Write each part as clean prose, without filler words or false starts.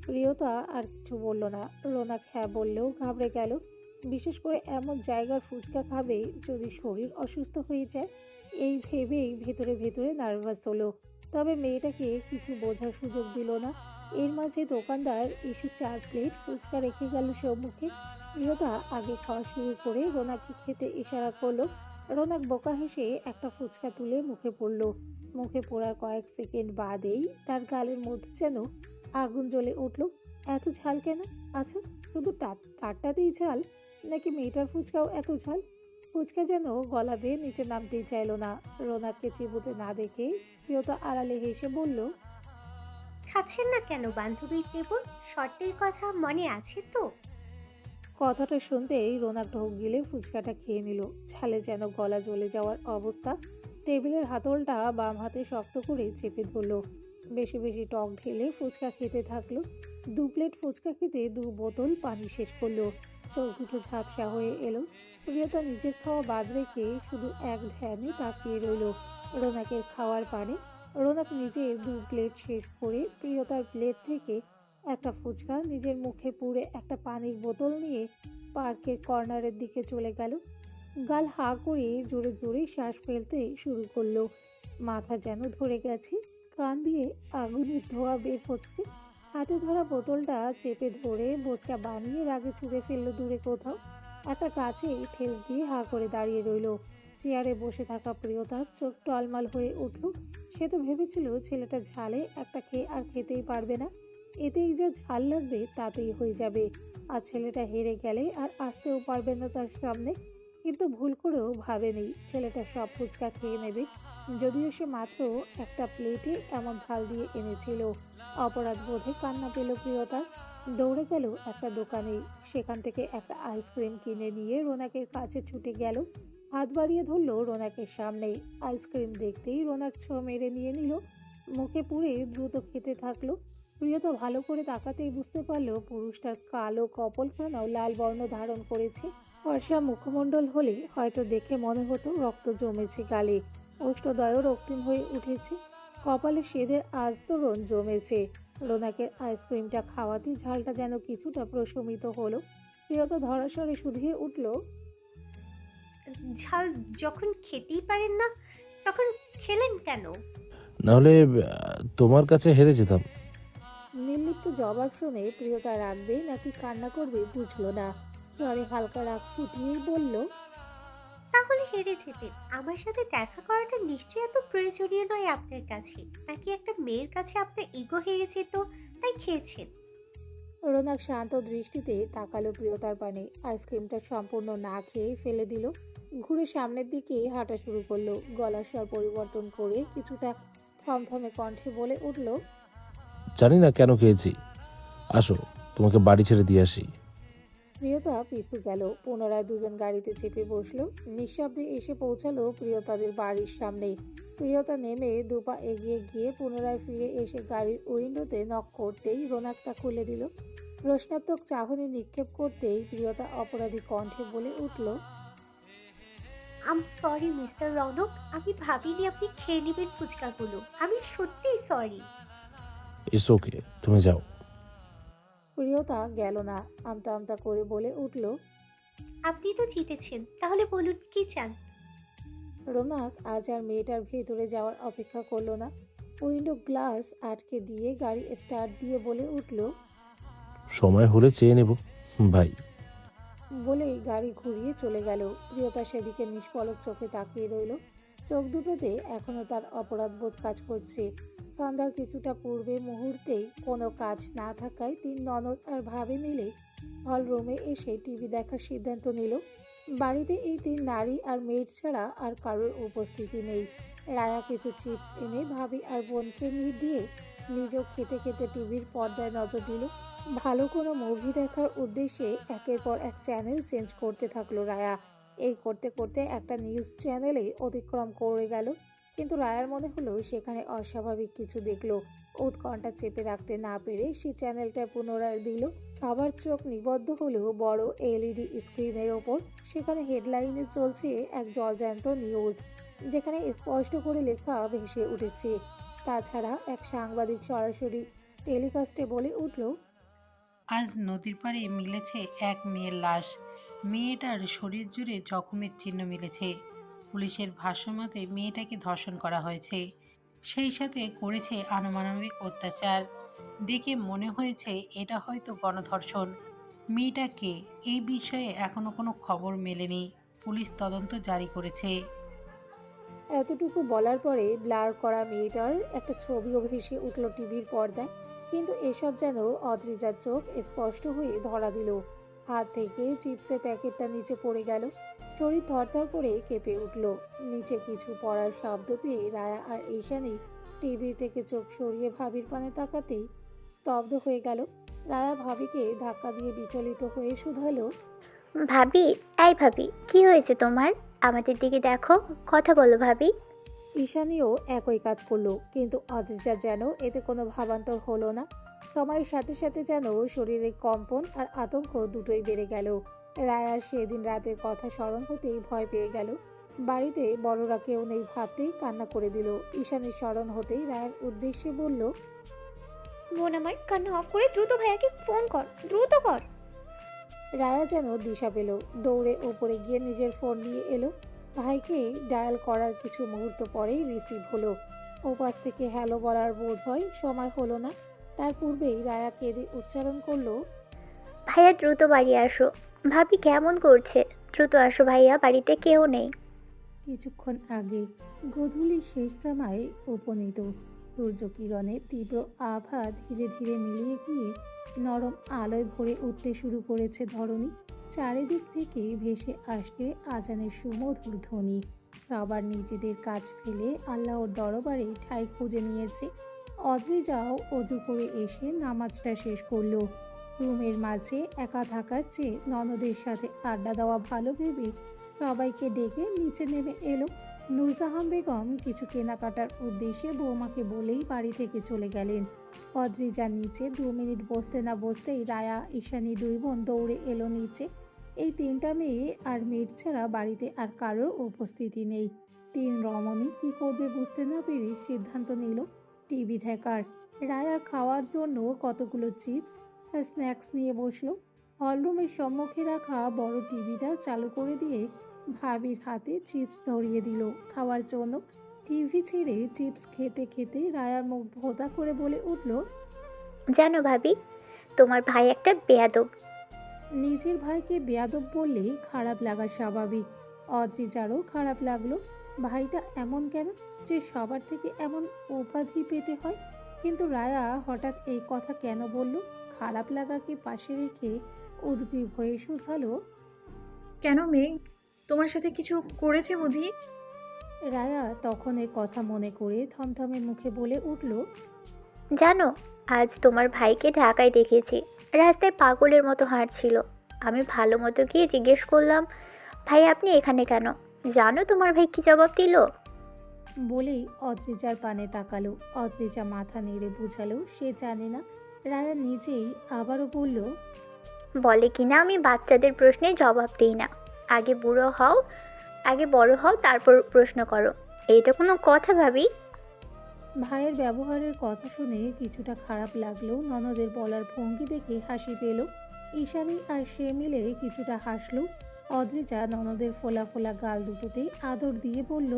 প্রিয়তা আর কিছু বলল না। রোনাক হ্যাঁ বললেও ঘাবড়ে গেল। বিশেষ করে এমন জায়গার ফুচকা খাবে যদি শরীর অসুস্থ হয়ে যায়, এই ভেবেই ভেতরে ভেতরে নার্ভাস হলো। তবে মেয়েটাকে কিছু বোঝার সুযোগ দিল না। এর মাঝে দোকানদার এসে 4 প্লেট ফুচকা রেখে গেল সম্মুখে। প্রিয়তা আগে খাওয়া শুরু করে রোনাককে খেতে ইশারা করলো। রোনাক বোকা হেসে একটা ফুচকা তুলে মুখে পড়ল। মুখে পড়ার কয়েক সেকেন্ড বাদেই তার গালের মধ্যে যেন আগুন জ্বলে উঠল। এত ঝাল কেন? আচ্ছা, শুধু তারটাতেই ঝাল, নাকি মেয়েটার ফুচকাও এত ঝাল? ফুচকা যেন গলা বেয়ে নিচে নামতেই চাইল না। রোনাককে চিবুতে না দেখে প্রিয়তা আড়ালে হেসে বলল, খাচ্ছেন না কেন বান্ধবীর টেবল? শর্টের কথা মনে আছে তো? কথাটা শুনতেই রোনাক ঢোক গিলে ফুচকাটা খেয়ে নিল। ঝালে যেন গলা জ্বলে যাওয়ার অবস্থা। টেবিলের হাতলটা বাম হাতে শক্ত করে চেপে ধরলো। বেশি বেশি টক ঢেলে ফুচকা খেতে থাকলো। 2 প্লেট ফুচকা খেতে 2 বোতল পানি শেষ করলো। চোখ দুটো ঝাপসা হয়ে এলো। প্রিয়তা নিজের খাওয়া বাদ রেখে শুধু এক ধ্যানে তাকিয়ে রইল রোনাকের খাওয়ার পানে। রোনাক নিজের 2 প্লেট শেষ করে প্রিয়তার প্লেট থেকে একটা ফুচকা নিজের মুখে পুরে একটা পানির বোতল নিয়ে পার্কের কর্নারের দিকে চলে গেল। গাল হা করে জোরে জোরে শ্বাস ফেলতে শুরু করলো। মাথা যেন ধরে গেছে, কান দিয়ে আগুনের ধোঁয়া বের হচ্ছে। হাতে ধরা বোতলটা চেপে ধরে বোচকা বানিয়ে রাগে ছুঁড়ে ফেললো দূরে কোথাও। একটা গাছে ঠেস দিয়ে হা করে দাঁড়িয়ে রইল। চেয়ারে বসে থাকা প্রিয়তার চোখ টলমাল হয়ে উঠল। সে তো ভেবেছিল ছেলেটা ঝালে একটা খেয়ে আর খেতেই পারবে না, এতেই যা ঝাল লাগবে তাতেই হয়ে যাবে, আর ছেলেটা হেরে গেলে আর আসতেও পারবে না তার সামনে। কিন্তু ভুল করেও ভাবেনি ছেলেটা সব ফুচকা খেয়ে নেবে, যদিও সে মাত্র একটা প্লেটে এমন ঝাল দিয়ে এনেছিল। অপরাধ বোধে কান্না পেল প্রিয়তার। দৌড়ে গেল একটা দোকানে, সেখান থেকে একটা আইসক্রিম কিনে নিয়ে রোনাকের কাছে ছুটে গেল। হাত বাড়িয়ে ধরলো রোনাকের সামনে। আইসক্রিম দেখতেই রোনাক ছো মেরে নিয়ে নিল, মুখে পুরে দ্রুত খেতে থাকলো। প্রিয়তা ভালো করে তাকাতেই বুঝতে পারল পুরুষটার কালো কপলখানাও লাল বর্ণ ধারণ করেছে। ফর্সা মুখমণ্ডল হলে হয়তো দেখে মনে হতো রক্ত জমেছে গালে, ওষ্ঠদয়ও রক্তিম হয়ে উঠেছে, কপালে সেদের আস্তরণ জমেছে। রোনাকের আইসক্রিমটা খাওয়াতে ঝালটা যেন কিছুটা প্রশমিত হলো। প্রিয়তা ধরাশরে শুধিয়ে উঠল, ঝাল যখন খেতেই পারেন না, তখন খেলেন কেন? নাহলে তোমার কাছে হেরে যেতাম। নির্লিপ্ত জবাব শুনে প্রিয়তা রাখবে নাকি কান্না করবে বুঝলো না। স্বরে হালকা রাগ ফুটিয়েই বলল, তাহলে হেরে যেতেন। আমার সাথে দেখা করাটা নিশ্চয়ই এত প্রয়োজনীয় নয় আপনার কাছে, নাকি একটা মেয়ের কাছে আপনার ইগো হেরে যেত তাই খেয়েছেন? রোনাক শান্ত দৃষ্টিতে তাকালো প্রিয়তার পানে। আইসক্রিমটা সম্পূর্ণ না খেয়ে ফেলে দিল। ঘুরে সামনের দিকে হাঁটা শুরু করলো। গলার স্বর পরিবর্তন করে কিছুটা থমথমে কণ্ঠে বলে উঠল, জানি না কেন খেয়েছি। আসো, তোমাকে বাড়ি ছেড়ে দিয়ে আসি। প্রিয়তা পিছু গেল। পুনরায় দুজন গাড়িতে চেপে বসলো। নিঃশব্দে এসে পৌঁছালো প্রিয়তাদের বাড়ির সামনে। প্রিয়তা নেমে দুপা এগিয়ে গিয়ে পুনরায় ফিরে এসে গাড়ির উইন্ডোতে নক করতেই রোনাক তা খুলে দিল। প্রশ্নাত্মক চাহনি নিক্ষেপ করতেই প্রিয়তা অপরাধী কণ্ঠে বলে উঠল, আম সরি মিস্টার রৌনক, আমি ভাবিনি আপনি খেয়ে নেবেন ফুচকাগুলো। আমি সত্যিই সরি। ইটস ওকে, তুমি যাও। প্রিয়তা গেল না। আমতা আমতা করে বলে উঠল, আপনি তো জিতেছেন, তাহলে বলুন কি চান? রোনাক আজ আর মেয়েটার ভেতরে যাওয়ার অপেক্ষা করলো না। উইন্ডো গ্লাস আটকে দিয়ে গাড়ি স্টার্ট দিয়ে বলে উঠল, সময় হলে চেয়ে নেব ভাই। বলেই গাড়ি ঘুরিয়ে চলে গেল। প্রিয়তা সেদিকে নিষ্পলক চোখে তাকিয়ে রইল। চোখ দুটোতে এখনো তার অপরাধবোধ কাজ করছে। সন্ধ্যার কিছুটা পূর্বে মুহূর্তেই কোনো কাজ না থাকায় 3 ননদ আর ভাবি মিলে হল রুমে এসে টিভি দেখার সিদ্ধান্ত নিল। বাড়িতে এই 3 নারী আর মেড ছাড়া আর কারোর উপস্থিতি নেই। রায়া কিছু চিপস এনে ভাবি আর বোনকে দিয়ে নিজেও খেতে খেতে টিভির পর্দায় নজর দিল। ভালো কোনো মুভি দেখার উদ্দেশ্যে একের পর এক চ্যানেল চেঞ্জ করতে থাকলো রায়া। এই করতে করতে একটা নিউজ চ্যানেলে অতিক্রম করে গেল। কিন্তু রায়ার মনে হলো সেখানে অস্বাভাবিক কিছু দেখলো। উৎকণ্ঠা চেপে রাখতে না পেরে সে চ্যানেলটা পুনরায় দিল। সবার চোখ নিবদ্ধ হলো বড় এলইডি স্ক্রিনের ওপর। সেখানে হেডলাইনে চলছে এক জলজ্যান্ত নিউজ, যেখানে স্পষ্ট করে লেখা ভেসে উঠেছে। তাছাড়া এক সাংবাদিক সরাসরি টেলিকাস্টে বলে উঠল, আজ নদীর পাড়ে মিলেছে এক মেয়ের লাশ। মেয়েটার শরীর জুড়ে জখমের চিহ্ন মিলেছে। পুলিশের ভাষ্যমতে মেয়েটাকে ধর্ষণ করা হয়েছে, সেই সাথে করেছে আনুমানবিক অত্যাচার। দেখে মনে হয়েছে এটা হয়তো গণধর্ষণ। মেয়েটা কে, এই বিষয়ে এখনো কোনো খবর মেলেনি। পুলিশ তদন্ত জারি করেছে। এতটুকু বলার পরে ব্লার করা মেয়েটার একটা ছবিও ভেসে উঠল টিভির পর্দায়। কিন্তু এসব যেন অদ্রিজার চোখ স্পষ্ট হয়ে ধরা দিল। হাত থেকে চিপসের প্যাকেটটা নিচে পড়ে গেল। শরীর থরথর করে কেঁপে উঠল। নিচে কিছু পড়ার শব্দ পেয়ে রায়া আর ঈশানী টিভি থেকে চোখ সরিয়ে ভাবির পানে তাকাতেই স্তব্ধ হয়ে গেল। রায়া ভাবিকে ধাক্কা দিয়ে বিচলিত হয়ে শুধালো, ভাবি, এই ভাবি, কি হয়েছে তোমার? আমাদের দিকে দেখো, কথা বলো ভাবি। ঈশানীও একই কাজ করলো, কিন্তু অদ্রিজা যেন এতে কোনো ভাবান্তর হলো না। সময়ের সাথে সাথে যেন শরীরে কম্পন আর আতঙ্ক দুটোই বেড়ে গেল। রায়ার সেদিন রাতের কথা স্মরণ হতেই ভয় পেয়ে গেল। বাড়িতে বড়রা কেউ নেই ভাবতেই কান্না করে দিল। ঈশানীর স্মরণ হতেই রায়ার উদ্দেশ্যে বলল, বোন আমার, কান্না অফ করে দ্রুত ভাইয়াকে ফোন কর, দ্রুত কর। রায়া যেন দিশা পেল, দৌড়ে উপরে গিয়ে নিজের ফোন নিয়ে এলো। ভাইকে ডায়াল করার কিছু মুহূর্ত পরেই রিসিভ হলো। ওপাশ থেকে হ্যালো বলার বোধ হয় সময় হলো না, তার পূর্বেই রায়া কেঁদে উচ্চারণ করলো, ভাইয়া দ্রুত বাড়ি আসো। ভাবি কেমন করছে? দ্রুত আসো ভাইয়া, বাড়িতে কেউ নেই। কিছুক্ষণ আগে গধূলি শেষ সময় উপনীত। সূর্যকিরণের তীব্র আভা ধীরে ধীরে মিলিয়ে গিয়ে নরম আলোয় ভরে উঠতে শুরু করেছে ধরণী। চারিদিক থেকে ভেসে আসছে আজানের সুমধুর ধ্বনি। সবার নিজেদের কাজ ফেলে আল্লাহর দরবারে ঠাঁই খুঁজে নিয়েছে। অদ্রিজাও অজু করে এসে নামাজটা শেষ করলো। রুমের মাঝে একা থাকার চেয়ে ননদের সাথে আড্ডা দেওয়া ভালো ভেবে সবাইকে ডেকে নিচে নেমে এলো। নূরজাহান বেগম কিছু কেনাকাটার উদ্দেশ্যে বৌমাকে বলেই বাড়ি থেকে চলে গেলেন। অদ্রিজার নিচে 2 মিনিট বসতে না বসতেই রায়া, ঈশানী দুই বোন দৌড়ে এলো নিচে। এই 3টা মেয়ে আর মেয়ের ছাড়া বাড়িতে আর কারোর উপস্থিতি নেই। 3 রমণী কি করবে বুঝতে না পেরে সিদ্ধান্ত নিল টিভি দেখার। রায়া খাওয়ার জন্য কতগুলো চিপস আর স্ন্যাক্স নিয়ে বসলো। হলরুমের সম্মুখে রাখা বড় টিভিটা চালু করে দিয়ে ভাবির হাতে চিপস ধরিয়ে দিল খাওয়ার জন্য। টিভি ছেড়ে চিপস খেতে খেতে রায়ার মুখ ভোঁতা করে বলে উঠল, জানো ভাবি, তোমার ভাই একটা বেয়াদব। নিজের ভাইকে বেয়াদব বললে খারাপ লাগা স্বাভাবিক। অদ্রিজারও খারাপ লাগলো। ভাইটা এমন কেন যে সবার থেকে এমন উপাধি পেতে হয়? কিন্তু রায়া হঠাৎ এই কথা কেন বলল? খারাপ লাগাকে পাশে রেখে উদ্গ্রীব হয়ে শুধালো, কেন মেঘ, তোমার সাথে কিছু করেছে বুঝি? রায়া তখন এর কথা মনে করে থমথমে মুখে বলে উঠল, জানো, আজ তোমার ভাইকে ঢাকায় দেখেছি, রাস্তায় পাগলের মতো হাঁটছিল। আমি ভালো মতো গিয়ে জিজ্ঞেস করলাম, ভাই আপনি এখানে কেন? জানো তোমার ভাই কি জবাব দিল? বলেই অদ্রিজার পানে তাকালো। অদ্রিজা মাথা নেড়ে বুঝালো সে জানে না। রায়া নিজেই আবারও বলল, বলে কিনা আমি বাচ্চাদের প্রশ্নে জবাব দিই না। আগে বুড়ো হও, আগে বড় হও, তারপর প্রশ্ন করো। এইটা কোনো কথা ভাবি? ভাইয়ের ব্যবহারের কথা শুনে কিছুটা খারাপ লাগলেও ননদের বলার ভঙ্গি দেখে হাসি পেল। ঈশানী আর সে মিলে কিছুটা হাসলো। অদ্রিজা ননদের ফোলা ফোলা গাল দুটোতে আদর দিয়ে বলল,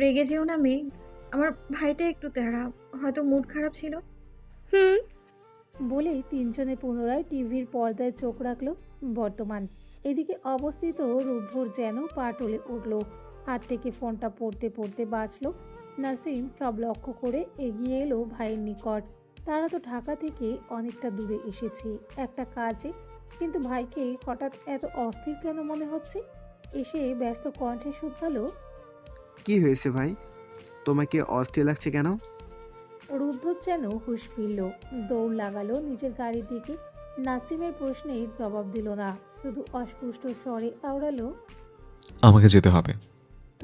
রেগে যেও না মেঘ, আমার ভাইটা একটু তেড়া, হয়তো মুড খারাপ ছিল। হুম। বলেই 3 জনে পুনরায় টিভির পর্দায় চোখ রাখলো। বর্তমান এদিকে অবস্থিত রুদ্ধর যেন পা টলে উঠল। হাত থেকে ফোনটা পড়তে পড়তে বাঁচল। নাসিম সব লক্ষ্য করে এগিয়ে এলো ভাইয়ের নিকট। তারা তো ঢাকা থেকে অনেকটা দূরে এসেছে একটা কাজে, কিন্তু ভাইকে হঠাৎ এত অস্থির কেন মনে হচ্ছে? এসে ব্যস্ত কণ্ঠে শুধালো, কি হয়েছে ভাই? তোমাকে অস্থির লাগছে কেন? রুদ্ধর যেন হুঁশ ফিরল, দৌড় লাগালো নিজের গাড়ির দিকে। নাসিমের প্রশ্নের জবাব দিল না, শুধু অস্পষ্ট স্বরে আওড়ালো, আমাকে যেতে হবে।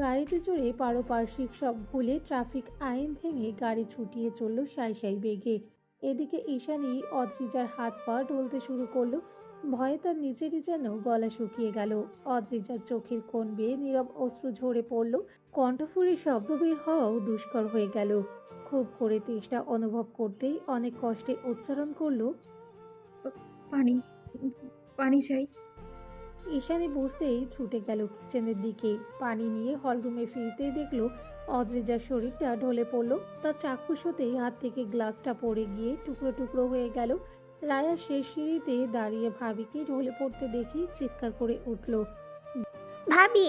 গাড়িতে চড়ে পারপার্শ্বিক সব ভুলে ট্রাফিক আইন ভেঙে গাড়ি ছুটিয়ে চলল সাই সাই বেগে। এদিকে ঈশানী অদ্রিজার হাত পা ঢলতে শুরু করলো। ভয়ে তার নিজেরই যেন গলা শুকিয়ে গেল। অদ্রিজার চোখের কোণ বেয়ে নীরব অশ্রু ঝরে পড়ল। কণ্ঠফুরে শব্দ বের হওয়াও দুষ্কর হয়ে গেল। খুব করে তেষ্টা অনুভব করতেই অনেক কষ্টে উচ্চারণ করলো, পানি পানি চাই। ঈশানী বুঝতেই ছুটে গেল কিচেনের দিকে। পানি নিয়ে হলরুমে ফিরতেই দেখলো অদ্রিজার শরীরটা ঢলে পড়ল। তার চাক্ষুষ হতেই হাত থেকে গ্লাসটা পড়ে গিয়ে টুকরো টুকরো হয়ে গেল। রায়া শেষ সিঁড়িতে দাঁড়িয়ে ভাবিকে ঢলে পড়তে দেখে চিৎকার করে উঠল। ভাবি!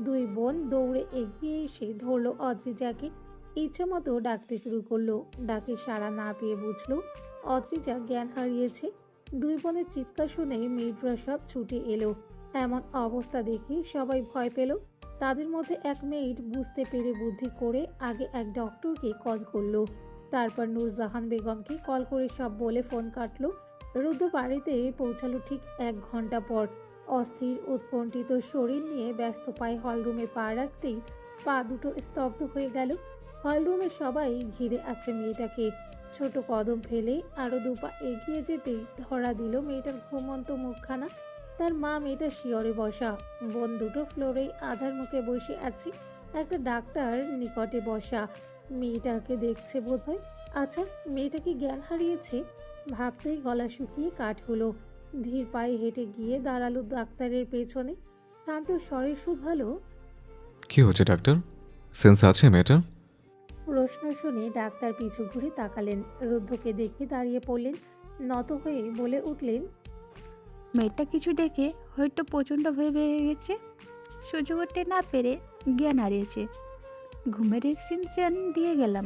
দুই বোন দৌড়ে এগিয়ে এসে ধরলো অদ্রিজাকে। ইচ্ছে মতো ডাকতে শুরু করলো। ডাকে সাড়া না পেয়ে বুঝলো অদ্রিজা জ্ঞান হারিয়েছে। দুই বোনের চিৎকার শুনে মেয়েরা সব ছুটে এলো। এমন অবস্থা দেখে সবাই ভয় পেল। তাদের মধ্যে এক মেয়েট বুঝতে পেরে বুদ্ধি করে আগে এক ডক্টরকে কল করলো। তারপর নূরজাহান বেগমকে কল করে সব বলে ফোন কাটলো। রুদ্র বাড়িতে পৌঁছালো ঠিক 1 ঘন্টা পর। অস্থির উৎকণ্ঠিত শরীর নিয়ে ব্যস্ত পায়ে হলরুমে পা রাখতেই পা দুটো স্তব্ধ হয়ে গেল। হলরুমে সবাই ঘিরে আছে মেয়েটাকে। ছোট কদম ফেলে আরো 2 পা এগিয়ে যেতেই ধরা দিল মেয়েটার ঘুমন্ত মুখখানা। তার মা মেয়েটার শিয়রে বসা, বোন দুটো ফ্লোরেই আধার মুখে বসে আছে। একটা ডাক্তার নিকটে বসা। মেয়েটাকে দেখছে বোধহয়। আচ্ছা, মেয়েটা কি জ্ঞান হারিয়েছে? ভাবতেই গলা শুকিয়ে কাঠ হলো। ধীর পায়ে হেঁটে গিয়ে দাঁড়ালো ডাক্তারের পেছনে। শান্ত স্বরে শুধালো, কি হচ্ছে ডাক্তার? সেন্স আছে মেয়েটার? প্রশ্ন শুনে ডাক্তার পিছু ঘুরে তাকালেন। রুদ্ধকে দেখে দাঁড়িয়ে পড়লেন। নত হয়ে বলে উঠলেন, মেয়েটা কিছু দেখে হয়তো প্রচণ্ড ভয় পেয়ে গেছে, সহ্য করতে না পেরে জ্ঞান হারিয়েছে। ঘুমের এক্সটেনশন দিয়ে গেলাম,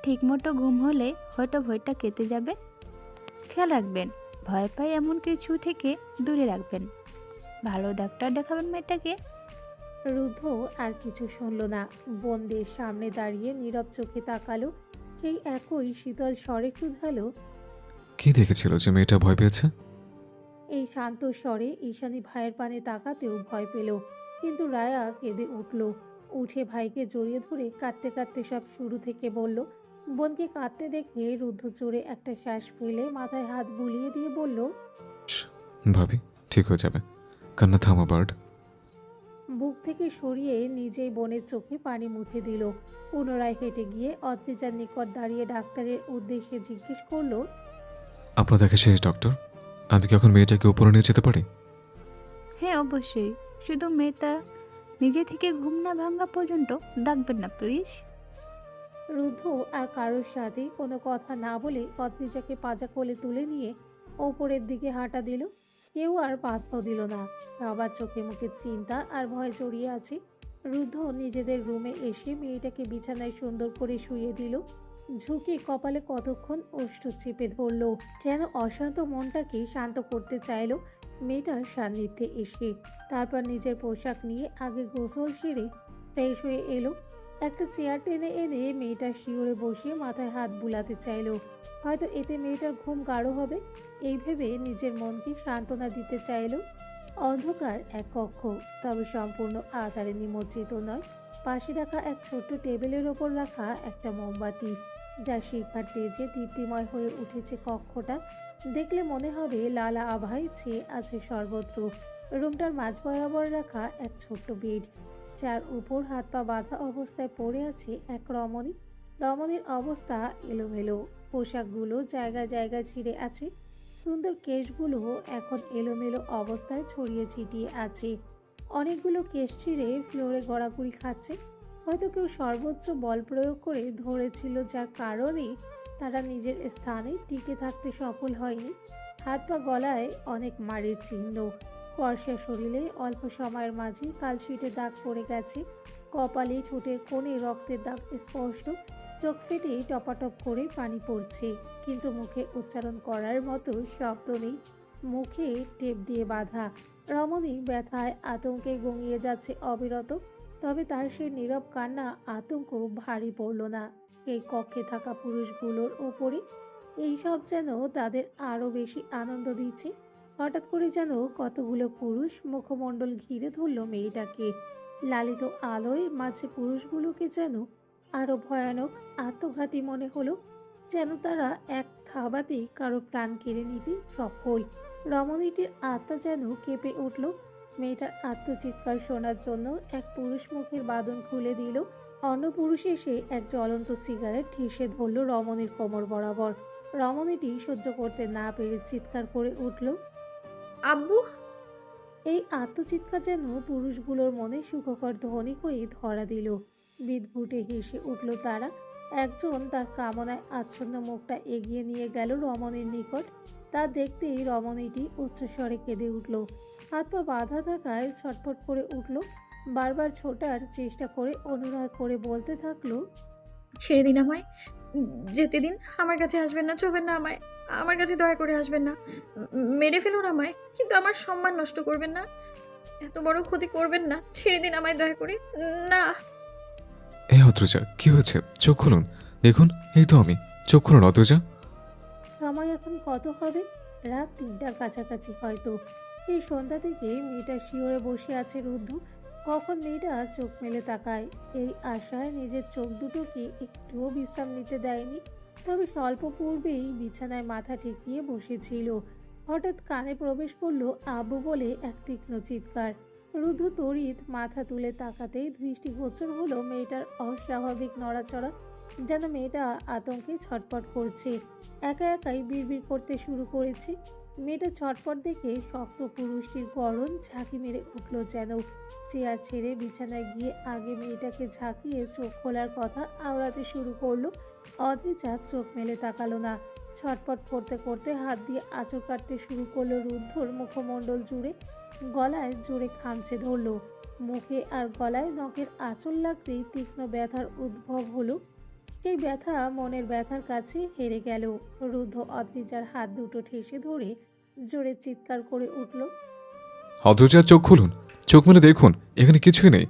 ঠিকমতো ঘুম হলে হয়তো ভয়টা কেটে যাবে। খেয়াল রাখবেন, ভয় পায় এমন কিছু থেকে দূরে রাখবেন। ভালো ডাক্তার দেখাবেন মেয়েটাকে। রুদ্ধ আর কিছু শুনল না। বোনদের সামনে দাঁড়িয়ে নীরব চোখে তাকালো। সেই একই শীতল স্বরে শুধালো। কি দেখেছিল যে মেয়েটা ভয় পেয়েছে? এই শান্ত স্বরে ঈশানী ভাইয়ের পানে তাকাতেও ভয় পেল। কিন্তু রায়া কেঁদে উঠল। উঠে ভাইকে জড়িয়ে ধরে কাঁদতে কাঁদতে সব শুরু থেকে বলল। বোনকে কাঁদতে দেখে রুদ্ধ জোরে একটা শ্বাস ফেলে মাথায় হাত বুলিয়ে দিয়ে বলল, ভাবি, ঠিক হয়ে যাবে, কান্না থামা বার্ড। বুক থেকে সরিয়ে নিজেই বোনের চোখে পানি মুছে দিল। পুনরায় হেঁটে গিয়ে অদ্রিজার নিকট দাঁড়িয়ে ডাক্তারের উদ্দেশ্যে জিজ্ঞেস করলো, আপনার দেখা শেষ ডক্টর, আমি কি এখন মেয়েটাকে উপরে নিয়ে যেতে পারি? হ্যাঁ অবশ্যই, শুধু মেয়েটা নিজে থেকে ঘুম না ভাঙা পর্যন্ত ডাকবেন না প্লিজ। রুদ্ধ আর কারোর সাথে কোনো কথা না বলে অদ্রিজাকে পাজা কোলে তুলে নিয়ে ওপরের দিকে হাঁটা দিল। কেউ আর পাত্তাও দিল না। সবার চোখে মুখে চিন্তা আর ভয় জড়িয়ে আছে। রুদ্ধ নিজেদের রুমে এসে মেয়েটাকে বিছানায় সুন্দর করে শুইয়ে দিল। ঝুঁকে কপালে কতক্ষণ ওষ্ঠ চেপে ধরল, যেন অশান্ত মনটাকে শান্ত করতে চাইল মেয়েটার সান্নিধ্যে এসে। তারপর নিজের পোশাক নিয়ে আগে গোসল সেরে ফ্রেশ হয়ে এলো। একটা চেয়ার টেনে এনে মেয়েটার শিওরে বসিয়ে মাথায় হাত বুলাতে চাইল। হয়তো এতে মেয়েটার ঘুম গাঢ় হবে, এই ভেবে নিজের মনকে সান্ত্বনা দিতে চাইল। অন্ধকার এক কক্ষ, তবে সম্পূর্ণ আধারে নিমজ্জিত নয়। পাশে রাখা এক ছোট্ট টেবিলের ওপর রাখা একটা মোমবাতি, যা শিখার তেজে দীপ্তিময় হয়ে উঠেছে কক্ষটা। দেখলে মনে হবে লাল আভায় ছেয়ে আছে সর্বত্র। রুমটার মাঝ বরাবর রাখা এক ছোট্ট বেড, যার উপর হাত পা বাঁধা অবস্থায় পড়ে আছে এক রমণী। রমণীর অবস্থা এলোমেলো, পোশাকগুলো জায়গায় জায়গায় ছিঁড়ে আছে। সুন্দর কেশগুলো এখন এলোমেলো অবস্থায় ছড়িয়ে ছিটিয়ে আছে। অনেকগুলো কেশ ছিঁড়ে ফ্লোরে গড়াগড়ি খাচ্ছে। হয়তো কেউ সর্বোচ্চ বল প্রয়োগ করে ধরেছিল, যার কারণে তারা নিজের স্থানে টিকে থাকতে সফল হয়নি। হাত পা গলায় অনেক মারের চিহ্ন। ফর্সা শরীরে অল্প সময়ের মাঝে কালশিটে দাগ পড়ে গেছে। কপালে ঠোঁটের কোণে রক্তের দাগ স্পষ্ট। চোখ ফেটে টপাটপ করে পানি পড়ছে, কিন্তু মুখে উচ্চারণ করার মতো শব্দ নেই। মুখে টেপ দিয়ে বাঁধা। রমণী ব্যথায় আতঙ্কে গঙিয়ে যাচ্ছে অবিরত। তবে তার সেই নীরব কান্না আতঙ্ক ভারী পড়ল না এই কক্ষে থাকা পুরুষগুলোর ওপরে। এইসব যেন তাদের আরও বেশি আনন্দ দিচ্ছে। হঠাৎ করে যেন কতগুলো পুরুষ মুখমণ্ডল ঘিরে ধরল মেয়েটাকে। লালিত আলোয় মাঝে পুরুষগুলোকে যেন আরো ভয়ানক আত্মঘাতী মনে হলো, যেন তারা এক থাবাতেই কারো প্রাণ কেড়ে নিতে সফল। রমণীটির আত্মা যেন কেঁপে উঠল। মেয়েটার আত্মচিৎকার শোনার জন্য এক পুরুষ মুখের বাঁধন খুলে দিল। অন্য পুরুষ এসে এক জ্বলন্ত সিগারেট ঠেসে ধরল রমণীর কোমর বরাবর। রমণীটি সহ্য করতে না পেরে চিৎকার করে উঠল। আব্বু! এই আত্মচিৎকার যেন পুরুষগুলোর মনে সুখকর ধ্বনি হয়ে ধরা দিল। বিদঘুটে হেসে উঠল তারা। একজন তার কামনায় আচ্ছন্ন মুখটা এগিয়ে নিয়ে গেল রমণীর নিকট। তা দেখতেই রমণীটি উচ্চস্বরে কেঁদে উঠল। হাত পা বাঁধা থাকায় ছটফট করে উঠল। বারবার ছোটার চেষ্টা করে অনুনয় করে বলতে থাকলো, ছেড়ে দিন আমায়। যেতে দিন। আমার কাছে আসবেন না, ছোবেন না আমায়। আমার কাছে দয়া করে আসবেন না। মেরে ফেলুন আমায়, কিন্তু আমার সম্মান নষ্ট করবেন না। এত বড় ক্ষতি করবেন না। ছেড়ে দিন আমায় দয়া করে। না। এই অদ্রজা, কি হয়েছে? চোখ খুলুন, দেখুন এই তো আমি। চোখ খুলুন অদ্রজা। সময় এখন কত হবে? রাত 3টার কাছাকাছি হয়তো। এই সন্ধ্যা থেকে মেয়েটা শিওরে বসে আছে রুদ্ধ। কখন মেয়েটা চোখ মেলে তাকায়। এই আশায় নিজের চোখ দুটোকে একটুও বিশ্রাম নিতে দেয়নি। তবে স্বল্প পূর্বেই বিছানায় মাথা ঠেকিয়ে বসেছিল। হঠাৎ কানে প্রবেশ করলো আব্বু বলে এক তীক্ষ্ণ চিৎকার। রুদ্ধ তড়িৎ মাথা তুলে তাকাতেই দৃষ্টিগোচর হলো মেয়েটার অস্বাভাবিক নড়াচড়া। যেন মেয়েটা আতঙ্কে ছটফট করছে। একা একাই বিড়বিড় করতে শুরু করেছে। মেয়েটা ছটফট দেখে শক্ত পুরুষটির গড়ন ঝাঁকি মেরে উঠল যেন। চেয়ার ছেড়ে বিছানায় গিয়ে আগে মেয়েটাকে ঝাঁকিয়ে চোখ খোলার কথা আওড়াতে শুরু করলো। অদ্রিজা চোখ মেলে তাকালো না। ছটফট করতে করতে হাত দিয়ে আঁচড় কাটতে শুরু করলো রুদ্ধর মুখমণ্ডল জুড়ে। গলায় জোরে খামচে ধরলো। মুখে আর গলায় নখের আঁচড় লাগতেই তীক্ষ্ণ ব্যথার উদ্ভব হলো। সেই ব্যথা মনের ব্যথার কাছে হেরে গেল। রুদ্ধ অদ্রিজার হাত দুটো ঠেসে ধরে জোরে চিৎকার করে উঠল। অদ্রজা, চোখ খুলুন, চোখ মেলে দেখুন, এখানে কিছুই নেই।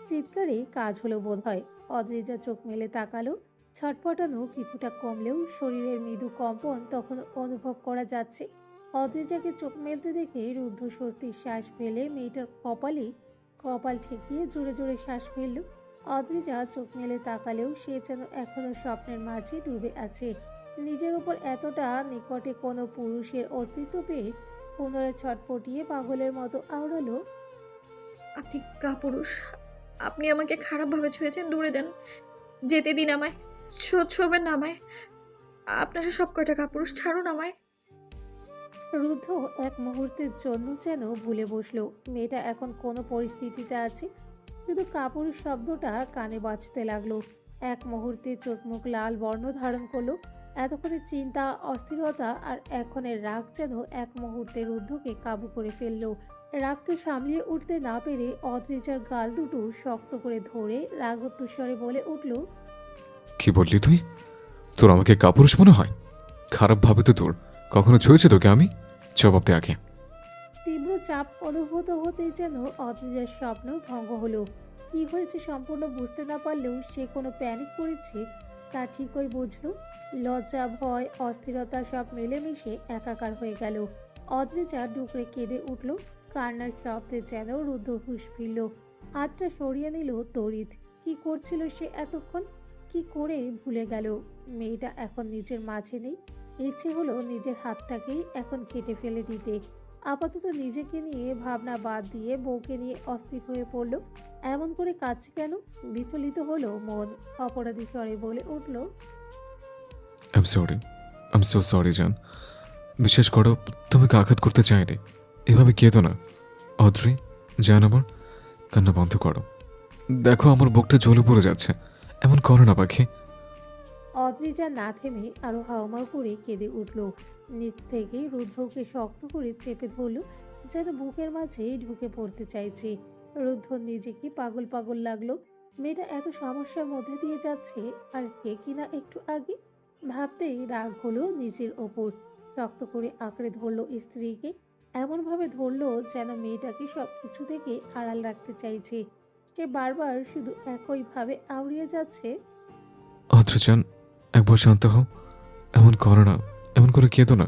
চিৎকারে কাজ হলো বোধ হয়। অদ্রিজা চোখ মেলে তাকালো। ছটফটানো কিছুটা কমলেও শরীরের মৃদু কম্পন তখন অনুভব করা যাচ্ছে। অদ্রিজাকে চোখ মেলতে দেখে রুদ্ধ স্বস্তির শ্বাস ফেলে মেয়েটার কপালে কপাল ঠেকিয়ে জোরে জোরে শ্বাস ফেলল। অদ্রিজা চোখ মেলে তাকালেও সে যেন এখনো স্বপ্নের মাঝে ডুবে আছে। নিজের উপর এতটা নিকটে কোনো পুরুষের অস্তিত্ব পেয়ে পুনরায় ছটপটিয়ে পাগলের মতো আওড়ালো, আপনি কাপুরুষ। আপনি আমাকে খারাপভাবে ছুঁয়েছেন। দূরে যান। যেতে দিন আমায়। ছোবেন না আমায়। আপনারা সব কয়টা কাপুরুষ। ছাড়ুন আমায়। রুদ্ধ এক মুহূর্তের জন্য যেন ভুলে বসলো মেয়েটা এখন কোন পরিস্থিতিতে আছে। শুধু কাপুরুষ শব্দটা কানে বাজতে লাগলো। এক মুহূর্তে চোখ মুখ লাল বর্ণ ধারণ করলো। এতক্ষণে চিন্তা, অস্থিরতা আর এখনের রাগ যেন এক মুহূর্তে রুদ্ধকে কাবু করে ফেললো। রাগকে সামলিয়ে উঠতে না পেরে অদ্রিজার গাল দুটো শক্ত করে ধরে রাগত্ব স্বরে বলে উঠল, কি বললি তুই? তোর আমাকে কাপুরুষ মনে হয়? খারাপ ভাবে তো তোর কখনো ছুঁয়েছে তোকে আমি? জবাব দে আগে। তীব্র চাপ অনুভূত হতেই যেন অদ্রিজার স্বপ্ন ভঙ্গ হলো। কি হয়েছে সম্পূর্ণ বুঝতে না পারলেও সে কোনো প্যানিক করেছে তা ঠিকই বুঝলো। লজ্জা, ভয়, অস্থিরতা সব মিলেমিশে একাকার হয়ে গেল। অদ্রিজা ডুকরে কেঁদে উঠল। কান্নার শব্দে যেন রুদ্ধ হুঁশ ফিরল। হাতটা সরিয়ে নিল তড়িৎ। কি করছিল সে এতক্ষণ? কি করে ভুলে গেল মেয়েটা এখন নিজের মাঝে নেই। ইচ্ছে হলো নিজের হাতটাকেই এখন কেটে ফেলে দিতে। আপাতত নিজেকে নিয়ে ভাবনা বাদ দিয়ে বউকে নিয়ে অস্থির হয়ে পড়ল। এমন করে কাঁদছে কেন? বিচলিত হলো মন। অপরাধী স্বরে বলে উঠল, আই এম সো সরি জান। বিশ্বাস করো, তোমাকে আঘাত করতে চাইনি। এভাবে কেঁদো না অদ্রি। জান, আমার কান্না বন্ধ করো। দেখো আমার বুকটা জ্বলে পড়ে যাচ্ছে। এমন করো না পাখি। অদ্রিজা না থেমে আরো হাওমাও করে কেঁদে উঠল। নিচ থেকে রুদ্ধকে শক্ত করে চেপে ধরল, যেন বুকের মাঝে ঢুকে পড়তে চাইছে। রুদ্ধ নিজেকে পাগল পাগল লাগলো। মেয়েটা এত সমস্যার মধ্যে দিয়ে যাচ্ছে, আর কে কিনা একটু আগে। ভাবতেই রাগ হলো নিজের ওপর। শক্ত করে আঁকড়ে ধরলো স্ত্রীকে। এমনভাবে ধরলো যেন মেয়েটাকে সব কিছু থেকে আড়াল রাখতে চাইছে। সে বারবার শুধু একইভাবে আউড়িয়ে যাচ্ছে, অদ্রিজান, একবার শান্ত হও। এমন করো না, এমন করে কেঁদো না।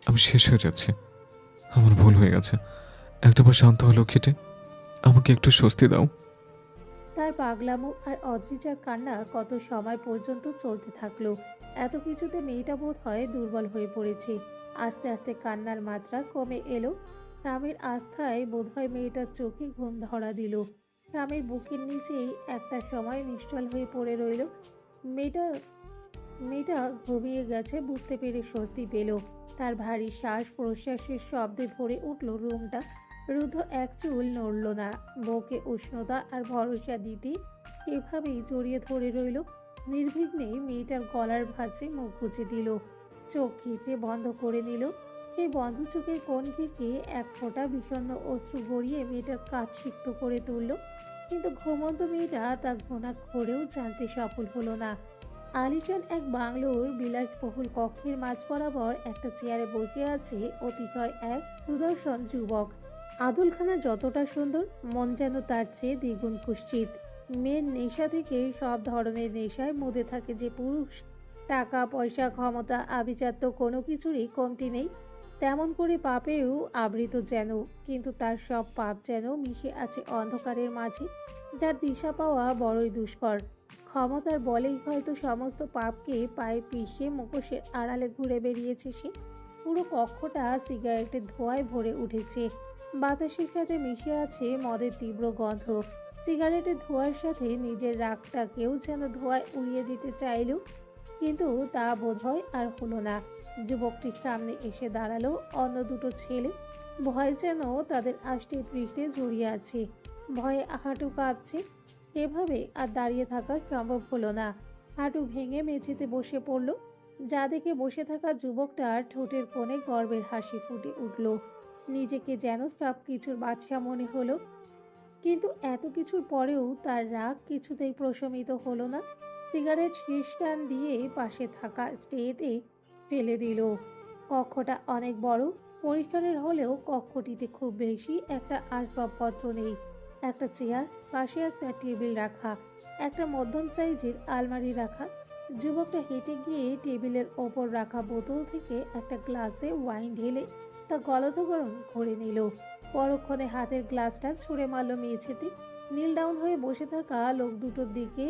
আমি শেষ হয়ে যাচ্ছি। আমার ভুল হয়ে গেছে। একটাবার শান্ত হলো লক্ষ্মীটে। আমাকে একটু স্বস্তি দাও। তার পাগলামো আর অদ্রিজার কান্না কত সময় পর্যন্ত চলতে থাকলো। এত কিছুতে মেয়েটা বোধ হয় দুর্বল হয়ে পড়েছে। আস্তে আস্তে কান্নার মাত্রা কমে এলো। স্বামীর আস্থায় বোধহয় মেয়েটার চোখে ঘুম ধরা দিল। স্বামীর বুকের নিচেই একটা সময় নিশ্চল হয়ে পড়ে রইল। মেয়েটা মেয়েটা ঘুমিয়ে গেছে বুঝতে পেরে স্বস্তি পেল। তার ভারী শ্বাস প্রশ্বাসের শব্দে ভরে উঠল রুমটা। রুদ্ধ এক চুল নড়ল না। বউকে উষ্ণতা আর ভরসা দিতে এভাবেই জড়িয়ে ধরে রইল। নির্বিঘ্নে মেয়েটার গলার ভাঁজে মুখ গুজে দিল, চোখ খিচে বন্ধ করে নিল। সেই বন্ধ চোখের কোণ থেকে এক ফোঁটা বিষণ্ণ অশ্রু গড়িয়ে মেয়েটার কাজ সিক্ত করে তুলল। কিন্তু ঘুমন্ত মেয়েটা তা ঘুণাক্ষরেও জানতে সফল হলো না। আলিশান এক বাংলোর বিলাসবহুল কক্ষের মাঝ বরাবর একটা চেয়ারে বসে আছে অতিশয় এক সুদর্শন যুবক। আদুলখানা যতটা সুন্দর, মন যেন তার চেয়ে দ্বিগুণ কুৎসিত। মেয়ের নেশা থেকে সব ধরনের নেশায় মধ্যে থাকে যে পুরুষ, টাকা পয়সা ক্ষমতা আভিজাত্য কোনো কিছুরই কমতি নেই। তেমন করে পাপেও আবৃত যেন, কিন্তু তার সব পাপ যেন মিশে আছে অন্ধকারের মাঝে, যার দিশা পাওয়া বড়ই দুষ্কর। ক্ষমতার বলেই হয়তো সমস্ত পাপকে পায়ে পিষে মুখোশের আড়ালে ঘুরে বেরিয়েছে সে। পুরো কক্ষটা সিগারেটের ধোঁয়ায় ভরে উঠেছে। বাতাসের সাথে মিশে আছে মদের তীব্র গন্ধ। সিগারেটের ধোঁয়ার সাথে নিজের রাগটাকেও যেন ধোঁয়ায় উড়িয়ে দিতে চাইল, কিন্তু তা বোধহয় আর হলো না। যুবকটির সামনে এসে দাঁড়ালো অন্য দুটো ছেলে। ভয় যেন তাদের আষ্টে পৃষ্ঠে জড়িয়ে আছে। ভয়ে হাঁটু কাঁপছে। এভাবে আর দাঁড়িয়ে থাকা সম্ভব হলো না। হাঁটু ভেঙে মেঝেতে বসে পড়ল। যা দেখে বসে থাকা যুবকটার ঠোঁটের কোণে গর্বের হাসি ফুটে উঠল। নিজেকে যেন সব কিছুর বাদশা মনে হলো। কিন্তু এত কিছুর পরেও তার রাগ কিছুতেই প্রশমিত হলো না। সিগারেট শীষ টান দিয়ে পাশে থাকা স্টেতে ফেলে দিল। কক্ষটা অনেক বড়, পরিষ্কারের হলেও কক্ষটিতে খুব বেশি একটা আসবাবপত্র নেই। একটা চেয়ার, পাশে একটা টেবিল রাখা, একটা মধ্যম সাইজের আলমারি রাখা। যুবকটা হেঁটে গিয়ে টেবিলের ওপর রাখা বোতল থেকে একটা গ্লাসে ওয়াইন ঢেলে তা গলানো গরম করে নিল। পরক্ষণে হাতের গ্লাসটা ছুঁড়ে মারল মেঝেতে। নীল ডাউন হয়ে বসে থাকা লোক দুটোর দিকে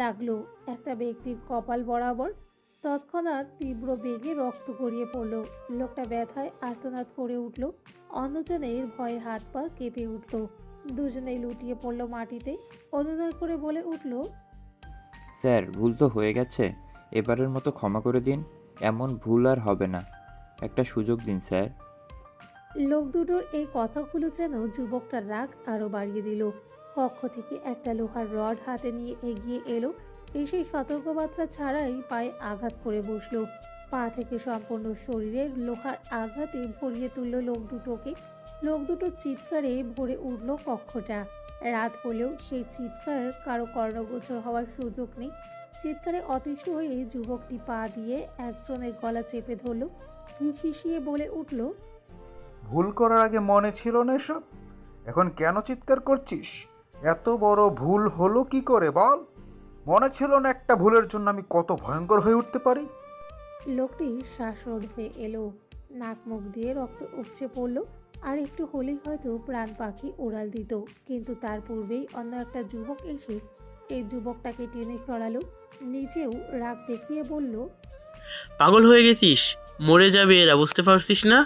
লাগলো একটা ব্যক্তির কপাল বরাবর। তৎক্ষণাৎ তীব্র বেগে রক্ত গড়িয়ে পড়ল। লোকটা ব্যথায় আর্তনাদ করে উঠল। অন্যজনের ভয়ে হাত পা কেঁপে উঠল। দুজনেই লুটিয়ে পড়ল মাটিতে। অনুনয় করে বলে উঠল, স্যার, ভুল তো হয়ে গেছে, এবারের মতো ক্ষমা করে দিন। এমন ভুল আর হবে না, একটা সুযোগ দিন স্যার। লোক দুটোর এই কথাগুলো যেন যুবকটার রাগ আরো বাড়িয়ে দিল। কক্ষ থেকে একটা লোহার রড হাতে নিয়ে এগিয়ে এলো। এসে সতর্কবার্তা ছাড়াই পায়ে আঘাত করে বসলো। পা থেকে সম্পূর্ণ শরীরের লোহার আঘাতে ভরিয়ে তুলল লোক দুটোকে। লোক দুটোর চিৎকারে ভরে উঠল কক্ষটা। রাত হলেও সেই চিৎকার কারো কর্ণগোচর হওয়ার সুযোগ নেই। চিৎকারে অতিষ্ঠ হয়ে যুবকটি পা দিয়ে একজনের গলা চেপে ধরল। হিসিয়ে বলে উঠল, ভুল করার আগে মনে ছিল না এসব? এখন কেন চিৎকার করছিস? এত বড় ভুল হলো কি করে বল? মনে ছিল না একটা ভুলের জন্য আমি কত ভয়ঙ্কর হয়ে উঠতে পারি? লোকটি শ্বাসরোধ হয়ে এলো। নাক মুখ দিয়ে রক্ত উপচে পড়ল। আর একটু হলেই হয়তো প্রাণ পাখি উড়াল দিত, কিন্তু তার পূর্বেই অন্য একটা যুবক এসে এই যুবকটাকে টেনে সরালো। নিজেও রাগ দেখিয়ে বলল, পাগল হয়ে গেছিস, মরে যাবে এরা, বুঝতে পারছিস না?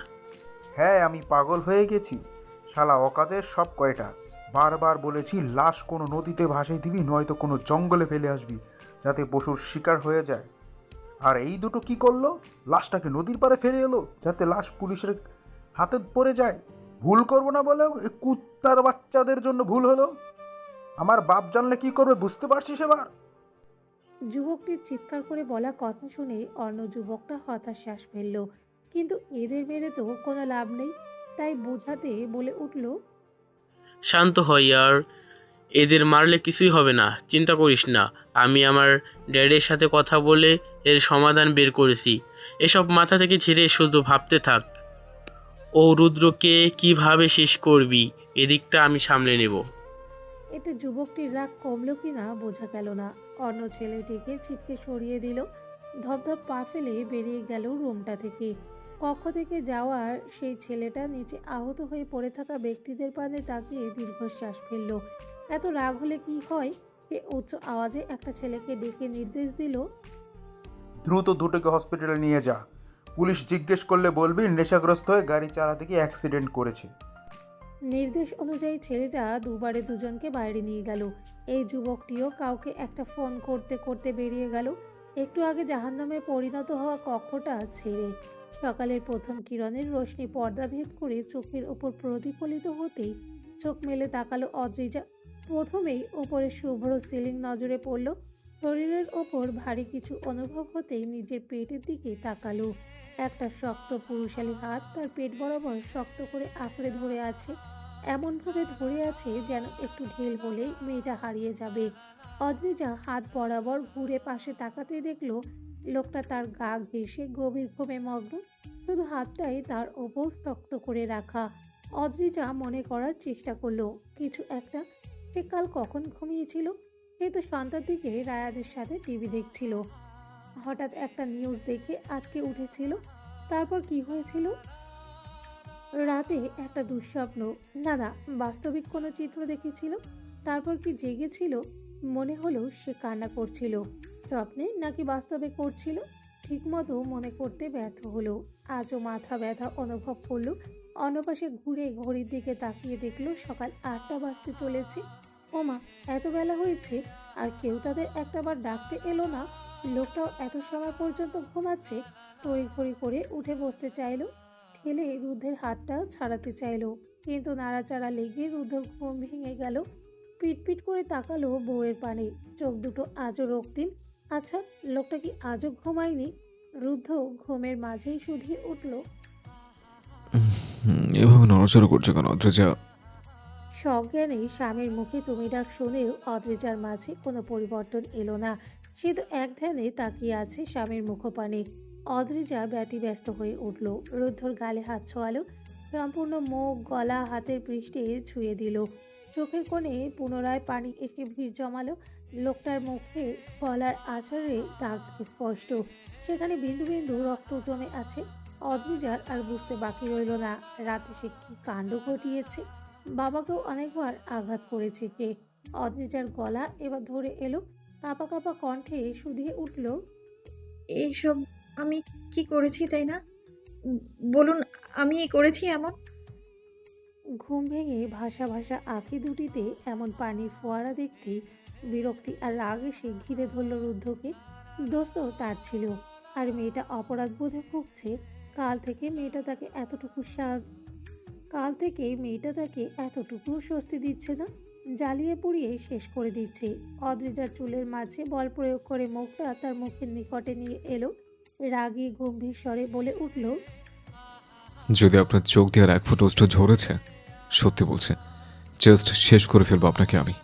হ্যাঁ, আমি পাগল হয়ে গেছি। শালা অকাজের সব কয়টা। বারবার বলেছি লাশ কোনো নদীতে ভাসিয়ে দিবি, নয়তো কোনো জঙ্গলে ফেলে আসবি, যাতে পশুর শিকার হয়ে যায়। আর এই দুটো কি করলো? লাশটাকে নদীর পাড়ে ফেলে এলো, যাতে লাশ পুলিশের হাতে পড়ে যায়। ভুল করবো না বলেও এই কুত্তার বাচ্চাদের জন্য ভুল হলো। আমার বাপ জানলে কি করবে বুঝতে পারছিস এবার? যুবকটির চিৎকার করে বলা কথা শুনে অন্য যুবকটা হতাশ শ্বাস ফেলল। কিন্তু এদের মেরে তো কোনো লাভ নেই, তাই বোঝাতে বলে উঠল, শান্ত হয় আর, এদের মারলে কিছুই হবে না, চিন্তা করিস না। আমি আমার ড্যাডের সাথে কথা বলে এর সমাধান বের করেছি। এসব মাথা থেকে ছেড়ে শুধু ভাবতে থাক, ও রুদ্রকে কিভাবে শেষ করবি, এদিকটা আমি সামলে নেব। এতে যুবকটির রাগ কমল কিনা বোঝা গেল না। অন্য ছেলেটিকে ছিটকে সরিয়ে দিল। ধপধপ পা ফেলে বেরিয়ে গেল রুমটা থেকে। কক্ষ থেকে যাওয়ার সেই ছেলেটা নিচে আহত হয়ে পড়ে থাকা ব্যক্তিদের পানে তাকিয়ে দীর্ঘশ্বাস ফেলল। এত রাগ হলে কি হয়? সে উচ্চ আওয়াজে একটা ছেলেকে ডেকে নির্দেশ দিল, দ্রুত দুটোকে হসপিটালে নিয়ে যা। পুলিশ জিজ্ঞেস করলে বলবি নেশাগ্রস্ত হয়ে গাড়ি চালাতে গিয়ে অ্যাক্সিডেন্ট করেছে। নির্দেশ অনুযায়ী ছেলেটা দুবারে দুজনকে বাইরে নিয়ে গেল। এই যুবকটিও কাউকে একটা ফোন করতে করতে বেরিয়ে গেল। একটু আগে জাহান্নামে পরিণত হওয়া কক্ষটা ছেড়ে। সকালের প্রথম কিরণের রোশনি পর্দা ভেদ করে চোখের ওপর প্রতিফলিত হতেই চোখ মেলে তাকালো অদ্রিজা। প্রথমেই ওপরে শুভ্র সিলিং নজরে পড়ল। শরীরের ওপর ভারী কিছু অনুভব হতেই নিজের পেটের দিকে তাকালো। একটা শক্ত পুরুষালী হাত তার পেট বরাবর শক্ত করে আঁকড়ে ধরে আছে, এমনভাবে ধরে আছে যেন একটু ঢিল হলেই মেয়েটা হারিয়ে যাবে। অদ্রিজা হাত বরাবর ঘুরে পাশে তাকাতেই দেখলো লোকটা তার গা ঘেঁষে গভীর ঘুমে মগ্ন, শুধু হাতটাই তার ওপর শক্ত করে রাখা। অদ্রিজা মনে করার চেষ্টা করলো কিছু একটা। সে কাল কখন ঘুমিয়েছিল? সে তো সন্ধ্যার দিকে রায়াদের সাথে টিভি দেখছিল, হঠাৎ একটা নিউজ দেখে আটকে উঠেছিল। তারপর কি হয়েছিল? রাতে একটা দুঃস্বপ্ন, না না বাস্তবিক কোনো চিত্র দেখেছিল। তারপর কি জেগেছিল? মনে হলো সে কান্না করছিল, স্বপ্নে নাকি বাস্তবে করছিল ঠিকমতো মনে করতে ব্যর্থ হলো। আজও মাথা ব্যথা অনুভব করলো। অন্য পাশে ঘুরে ঘড়ির দিকে তাকিয়ে দেখলো সকাল 8টা বাজতে চলেছে। ওমা, এত বেলা হয়েছে আর কেউ তাদের একটাবার ডাকতে এলো না। লোকটাও এত সময় পর্যন্ত ঘুমাচ্ছে। তড়িঘড়ি করে উঠে বসতে চাইলো, ঠেলে রুদ্ধের হাতটা ছাড়াতে চাইলো, কিন্তু নাড়াচাড়া লেগে রুদ্ধর ঘুম ভেঙে গেল। পিটপিট করে তাকালো বউয়ের পানে, চোখ দুটো আজও রক্তিম। আচ্ছা, লোকটা কি আজও ঘুমায়নি? রুদ্ধ ঘুমের মাঝেই শুধিয়ে উঠল, এভাবে নড়াচড়া করছে কেন অদ্রিজা? সজ্ঞানে স্বামীর মুখে তুমি ডাক শুনেও অদ্রিজার মাঝে কোনো পরিবর্তন এলো না। সে তো এক ধ্যানে তাকিয়ে আছে স্বামীর মুখপানে। অদ্রিজা ব্যতিব্যস্ত হয়ে উঠল, রুদ্ধর গালে হাত ছোঁয়ালো, সম্পূর্ণ মুখ গলা হাতের পৃষ্ঠে ছুঁয়ে দিল। চোখের কোণে পুনরায় পানি এসে ভিড় জমালো। লোকটার মুখে গলার আঁচড়ে দাগ স্পষ্ট, সেখানে বিন্দু বিন্দু রক্ত জমে আছে। অদ্রিজার আর বুঝতে বাকি রইল না রাতে সে কি কাণ্ড ঘটিয়েছে। বাবাকেও অনেকবার আঘাত করেছে কে। অদ্রিজার গলা এবার ধরে এলো, কাঁপা কাঁপা কণ্ঠে শুধিয়ে উঠল, এইসব আমি কি করেছি তাই না? বলুন, আমি করেছি এমন? ঘুম ভেঙে ভাসা ভাসা আঁখি দুটিতে এমন পানির ফোয়ারা দেখতেই বিরক্তি আর রাগ এসে ঘিরে ধরল রুদ্ধকে। দোষ তো তার ছিল, আর মেয়েটা অপরাধ বোধে ভুগছে। কাল থেকে মেয়েটা তাকে এতটুকু স্বস্তি দিচ্ছে না, জ্বালিয়ে পুড়িয়ে শেষ করে দিচ্ছে। অদ্রিজার চুলের মাঝে বল প্রয়োগ করে মুখটা তার মুখের নিকটে নিয়ে এলো, রাগী গম্ভীর স্বরে বলে উঠল, যদি আপনার চোখ দিয়ে আর এক ফুট অস্ত্র ঝরেছে, সত্যি বলছে, জাস্ট শেষ করে ফেলবো আপনাকে আমি।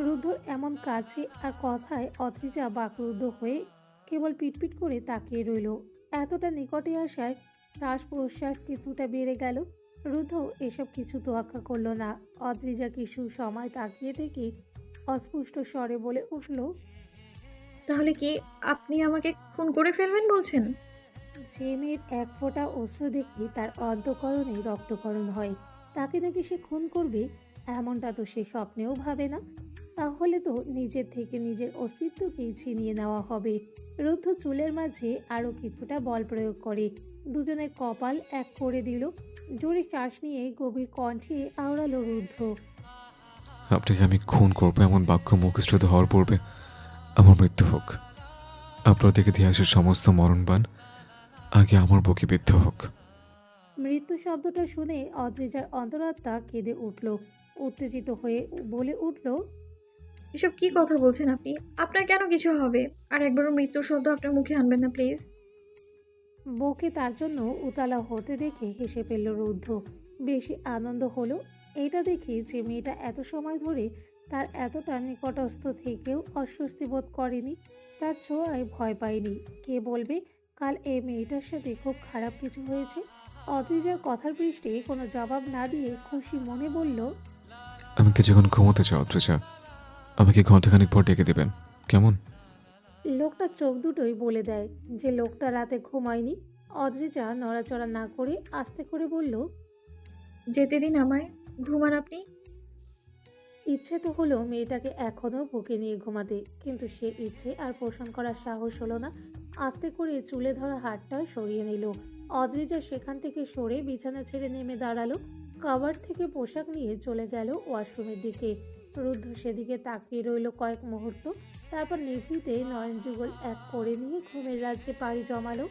রুদ্ধর এমন কাছে আর কথায় অদ্রিজা বাকরুদ্ধ হয়ে কেবল পিটপিট করে তাকিয়ে রইল। এতটা নিকটে আসায় শ্বাস প্রশ্বাস কিছুটা বেড়ে গেল। রুদ্ধ এসব কিছু তোয়াক্কা করলো না। অদ্রিজা কিছু সময় তাকিয়ে থেকে অস্পষ্ট স্বরে বলে উঠল, তাহলে কি আপনি আমাকে খুন করে ফেলবেন বলছেন? যে মেয়ের এক ফোঁটা অশ্রু দেখে তার অন্তঃকরণে রক্তকরণ হয়, তাকে নাকি সে খুন করবে, এমনটা তো সে স্বপ্নেও ভাবে না। তাহলে তো নিজের থেকে নিজের অস্তিত্বকেই ছিনিয়ে নেওয়া হবে। রুদ্ধ চুলের মাঝে আরও কিছুটা বল প্রয়োগ করে দুজনের কপাল এক করে দিল। জোরে শ্বাস নিয়ে গভীর কণ্ঠে আওড়ালো রুদ্ধ, আপনাকে আমি খুন করবো এমন বাক্য মুখস্থিত হওয়ার পূর্বে আমার মৃত্যু হোক। আপনার দিকে ইতিহাসের সমস্ত মরণবান আগে আমার বুকে বিদ্ধ হোক। মৃত্যু শব্দটা শুনে অদ্রিজার অন্তরাত্মা কেঁদে উঠল, উত্তেজিত হয়ে বলে উঠল, এসব কি কথা বলছেন আপনি? আপনার কেন কিছু হবে? আর একবারও মৃত্যুর শব্দ আপনার মুখে আনবেন না প্লিজ। বউকে তার জন্য উতালা হতে দেখে হেসে ফেলল রুদ্ধ। বেশি আনন্দ হলো এটা দেখে যে মেয়েটা এত সময় ধরে তার এতটা নিকটস্থ থেকেও অস্বস্তি বোধ করেনি, তার ছোঁয়ায় ভয় পায়নি। কে বলবে কাল এই মেয়েটার সাথে খুব খারাপ কিছু হয়েছে। অদ্রিজার কথার পৃষ্ঠে কোনো জবাব না দিয়ে খুশি মনে বলল, আমি কিছুক্ষণ ঘুমোতে চাই অদ্রিজা, আমাকে ঘন্টাখানিক পর ডেকে দেবেন কেমন? লোকটা চোখ দুটোই বলে দেয় যে লোকটা রাতে ঘুমায়নি। অদ্রিজা নড়াচড়া না করে আস্তে করে বলল, যেতে দিন আমায়, ঘুমান আপনি। ইচ্ছে তো হলো মেয়েটাকে এখনও বুকে নিয়ে ঘুমাতে, কিন্তু সে ইচ্ছে আর পোষণ করার সাহস হলো না। আস্তে করে চুলে ধরা হাতটা সরিয়ে নিল। অদ্রিজা সেখান থেকে সরে বিছানা ছেড়ে নেমে দাঁড়ালো, কাভার থেকে পোশাক নিয়ে চলে গেল ওয়াশরুমের দিকে। রুদ্ধ সেদিকে তাকিয়ে রইল কয়েক মুহূর্ত, তারপর নিভৃতে নয়ন যুগল এক করে নিয়ে ঘুমের রাজ্যে পাড়ি জমালো।